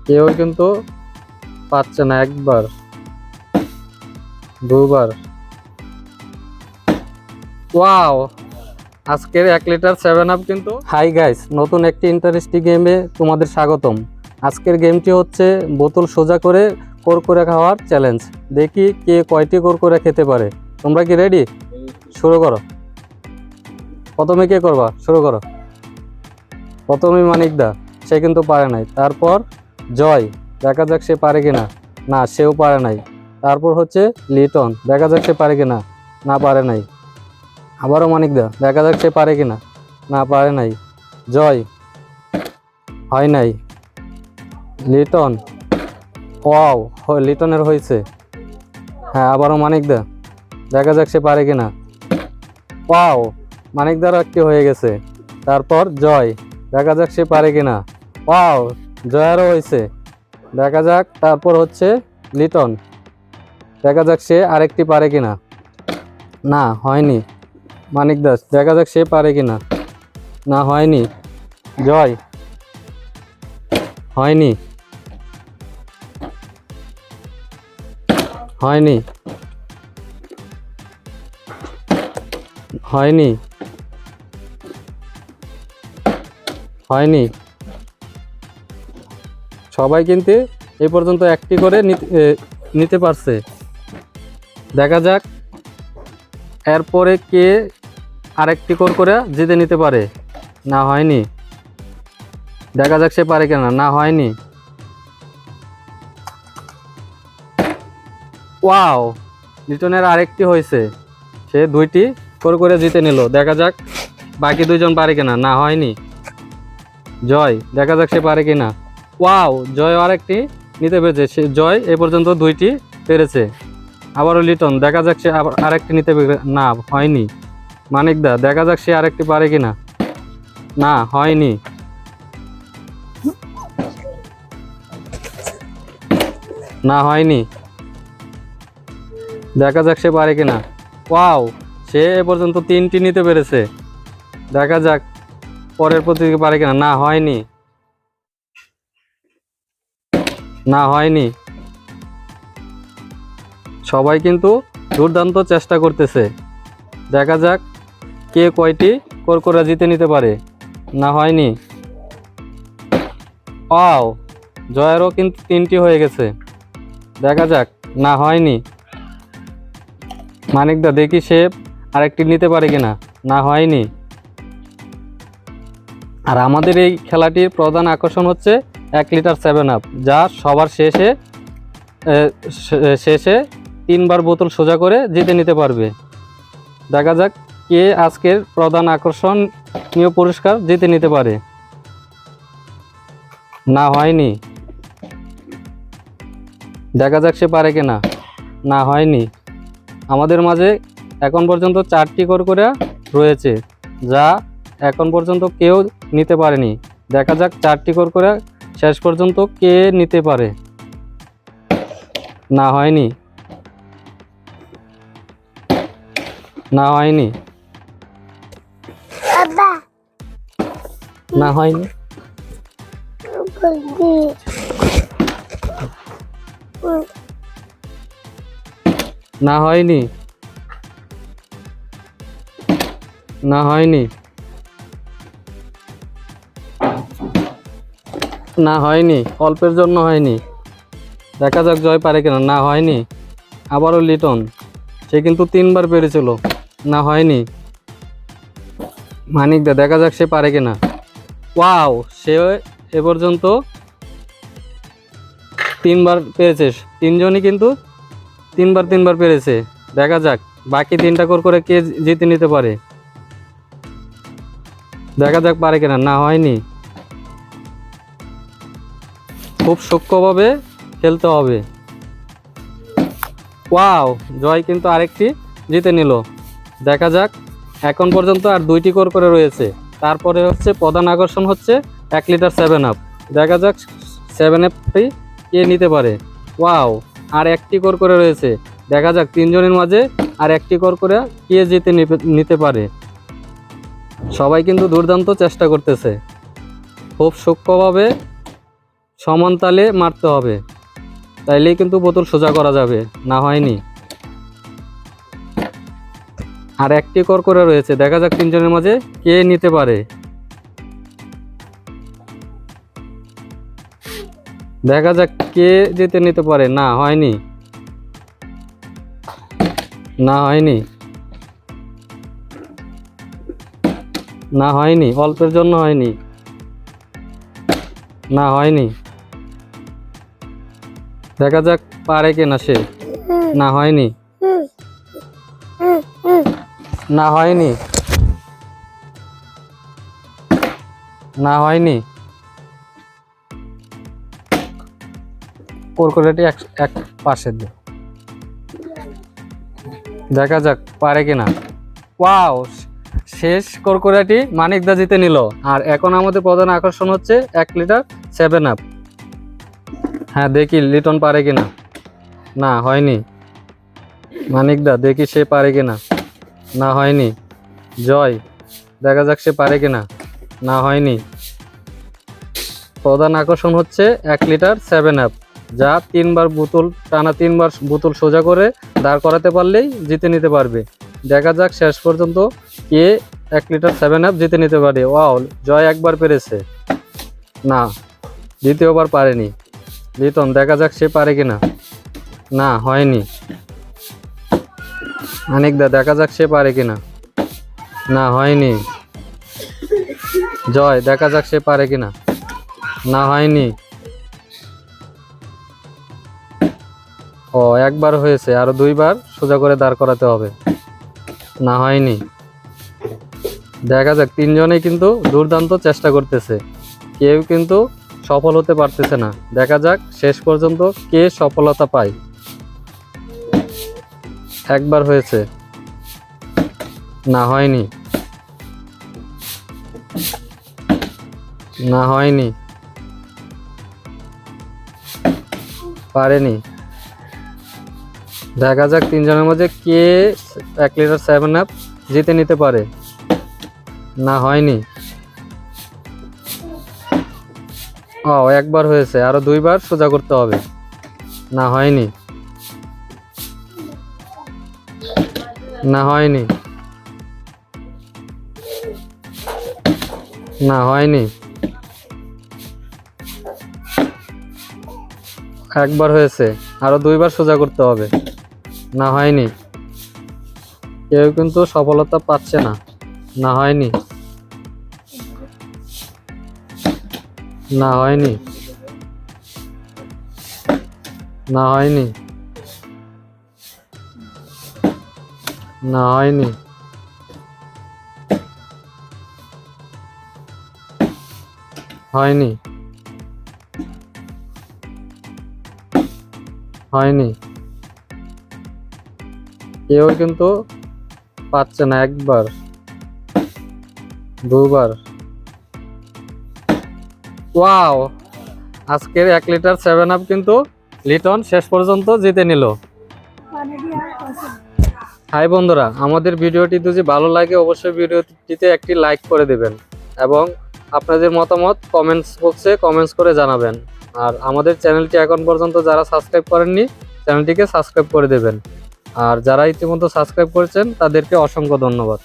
কেউ কিন্তু পাচ্ছে না। একবার, দুবার। ওয়াও, আজকের 1 লিটার 7 আপ কিন্তু। হাই গাইস, নতুন একটি ইন্টারেস্টিং গেমে তোমাদের স্বাগতম। আজকের গেমটি হচ্ছে বোতল সোজা করে কুরকুরে খাওয়ার চ্যালেঞ্জ। দেখি কে কয়টি কুরকুরে খেতে পারে। তোমরা কি রেডি? শুরু করো। প্রথমে কে করবা? শুরু করো। প্রথমে মানিক দা, সে কিন্তু পারে নাই। তারপর জয়, দেখা যাক সে পারে কিনা। না, সেও পারে নাই। তারপর হচ্ছে লিটন, দেখা যাক সে পারে কিনা। না, পারে নাই। আবারও মানিক দা, দেখা যাক সে পারে কিনা। না, পারে নাই। জয়, হয় নাই। লিটন, ওয়াও, লিটনের হয়েছে। হ্যাঁ, আবারও মানিক দা, দেখা যাক সে পারে কিনা। ওয়াও, মানিক দারও একটি হয়ে গেছে। তারপর জয়, দেখা যাক সে পারে কিনা। ওয়াও, জয়ারও হয়েছে। দেখা যাক। তারপর হচ্ছে লিটন, দেখা যাক সে আরেকটি পারে কিনা। না, হয়নি। মানিক দাস, দেখা যাক সে পারে কিনা। না, হয়নি। জয়, হয়নি। হয়নি। হয়নি। হয়নি। সবাই কিন্তু এই পর্যন্ত একটি করে নিতে পারছে। দেখা যাক এরপরে কে আরেকটি করে জিতে নিতে পারে। না, হয়নি। দেখা যাক সে পারে কিনা। না, হয়নি। ওয়াও, লিটনের আরেকটি হয়েছে। সে 2টি করে জিতে নিল। দেখা যাক বাকি 2জন পারে কিনা। না, হয়নি। জয়, দেখা যাক সে পারে কিনা। ওয়াও, জয় আরেকটি নিতে পেরেছে। সে জয় এ পর্যন্ত 2টি পেরেছে। আবারও লিটন, দেখা যাক সে আরেকটি নিতে পেরে। না, হয়নি। মানিক দা, দেখা যাক সে আরেকটি পারে কিনা। না, হয়নি। না, হয়নি। দেখা যাক সে পারে কিনা। ওয়াও, সে এ পর্যন্ত 3টি নিতে পেরেছে। দেখা যাক পরের প্রতিযোগী পারে কিনা। না, হয়নি। না, হয়নি। সবাই কিন্তু দুর্দান্ত চেষ্টা করতেছে। দেখা যাক কে কয়টি কুরকুরে জিতে নিতে পারে। না, হয়নি। ওয়াও, জয়েরও কিন্তু 3টি হয়ে গেছে। দেখা যাক। না, হয়নি। মানিক দা, দেখি সে আরেকটি নিতে পারে কিনা। না, হয়নি। আর আমাদের এই খেলাটির প্রধান আকর্ষণ হচ্ছে 1 লিটার 7 আপ, যা সবার শেষে 3বার বোতল সোজা করে জিতে নিতে পারবে। দেখা যাক কে আজকের প্রধান আকর্ষণীয় পুরস্কার জিতে নিতে পারে। না, হয়নি। দেখা যাক সে পারে কিনা। না, হয়নি। আমাদের মাঝে এখন পর্যন্ত 4টি কুরকুরে রয়েছে, যা এখন পর্যন্ত কেউ নিতে পারেনি। দেখা যাক 4টি কুরকুরে শেষ পর্যন্ত কে নিতে পারে। না, হয়নি। না, হয়নি। না, হয়নি। না, হয়নি। না, হয়নি। না, হয়নি। অল্পের জন্য হয়নি। দেখা যাক জয় পারে কিনা। না, হয়নি। আবারও লিটন, সে কিন্তু 3বার পেরেছিল। না, হয়নি। মানিক দা, দেখা যাক সে পারে কিনা। ওয়াও, সে এ পর্যন্ত 3বার পেরেছে। 3জনই কিন্তু 3বার পেরেছে। দেখা যাক বাকি 3টা করে কে জিতে নিতে পারে। দেখা যাক পারে কিনা। না, হয়নি। খুব সূক্ষ্মভাবে খেলতে হবে। ওয়াও, জয় কিন্তু আরেকটি জিতে নিল। দেখা যাক এখন পর্যন্ত আর 2টি করে রয়েছে। তারপরে হচ্ছে প্রধান আকর্ষণ হচ্ছে 1 লিটার 7 আপ। দেখা যাক 7আপটি কে নিতে পারে। ওয়াও, আর একটি করে রয়েছে। দেখা যাক 3জনের মাঝে আর একটি করে কে জিতে নিতে পারে। সবাই কিন্তু দুর্দান্ত চেষ্টা করতেছে। খুব সূক্ষ্মভাবে সমান তালে মারতে হবে, তাইলেই কিন্তু বোতল সোজা করা যাবে। না হয়নি। আর একটি করকরে রয়েছে, দেখা যাক তিনজনের মাঝে কে নিতে পারে। দেখা যাক কে জিতে নিতে পারে। না হয়নি, না হয়নি, না হয়নি, অল্পের জন্য হয়নি। না হয়নি, দেখা যাক পারে কিনা সে। না হয়নি, না হয়নি, না হয়নি। কুরকুরেটি এক পাশে দিয়ে দেখা যাক পারে কিনা। ওয়াও, শেষ কুরকুরেটি মানিকদা জিতে নিল। আর এখন আমাদের প্রধান আকর্ষণ হচ্ছে 1 লিটার 7 আপ। হ্যাঁ, দেখি লিটন পারে কিনা। না হয়নি। মানিকদা দেখি সে পারে কিনা। না হয়নি। জয়, দেখা যাক সে পারে কিনা। না হয়নি। প্রধান আকর্ষণ হচ্ছে 1 লিটার 7 আপ, যা 3বার বোতল টানা 3বার বোতল সোজা করে দাঁড় করাতে পারলেই জিতে নিতে পারবে। দেখা যাক শেষ পর্যন্ত কে 1 লিটার 7 আপ জিতে নিতে পারে। ওয়াও, জয় একবার পেরেছে। না, দ্বিতীয়বার পারেনি। লিটন, দেখা যাক সে পারে কিনা। না হয়নি। মানিকদা, দেখা যাক সে পারে কিনা। না হয়নি। জয়, দেখা যাক সে পারে কিনা। না হয়নি। ও, একবার হয়েছে, আরো 2বার সোজা করে দাঁড় করাতে হবে। না হয়নি। দেখা যাক, তিনজনেই কিন্তু দুর্দান্ত চেষ্টা করতেছে, কেউ কিন্তু সফল হতে পারতেছে না। দেখা যাক শেষ পর্যন্ত কে সফলতা পায়। একবার হয়েছে। না হয়নি। না হয়নি, পারেনি। দেখা যাক তিনজনের মধ্যে কে 1 লিটার 7 আপ জিতে নিতে পারে। না হয়নি। ও, একবার হয়েছে, আরো 2বার সোজা করতে হবে। না হয়নি। না হয়নি। না হয়নি। একবার হয়েছে, আরো 2বার সোজা করতে হবে। না হয়নি। কেউ কিন্তু সফলতা পাচ্ছে না। না হয়নি। না হয়নি। না হয়নি। না হয়নি। হয়নি। হয়নি। কেউ কিন্তু পাচ্ছে না। একবার, 2বার। ওয়াও, আজকের 1 লিটার 7 আপ কিন্তু লিটন শেষ পর্যন্ত জিতে নিল। হাই বন্ধুরা, আমাদের ভিডিওটি যদি ভালো লাগে অবশ্যই ভিডিওটিতে একটি লাইক করে দেবেন এবং আপনাদের মতামত কমেন্টস বক্সে কমেন্টস করে জানাবেন। আর আমাদের চ্যানেলটি এখন পর্যন্ত যারা সাবস্ক্রাইব করেননি চ্যানেলটিকে সাবস্ক্রাইব করে দেবেন। আর যারা ইতিমধ্যে সাবস্ক্রাইব করেছেন তাদেরকে অসংখ্য ধন্যবাদ।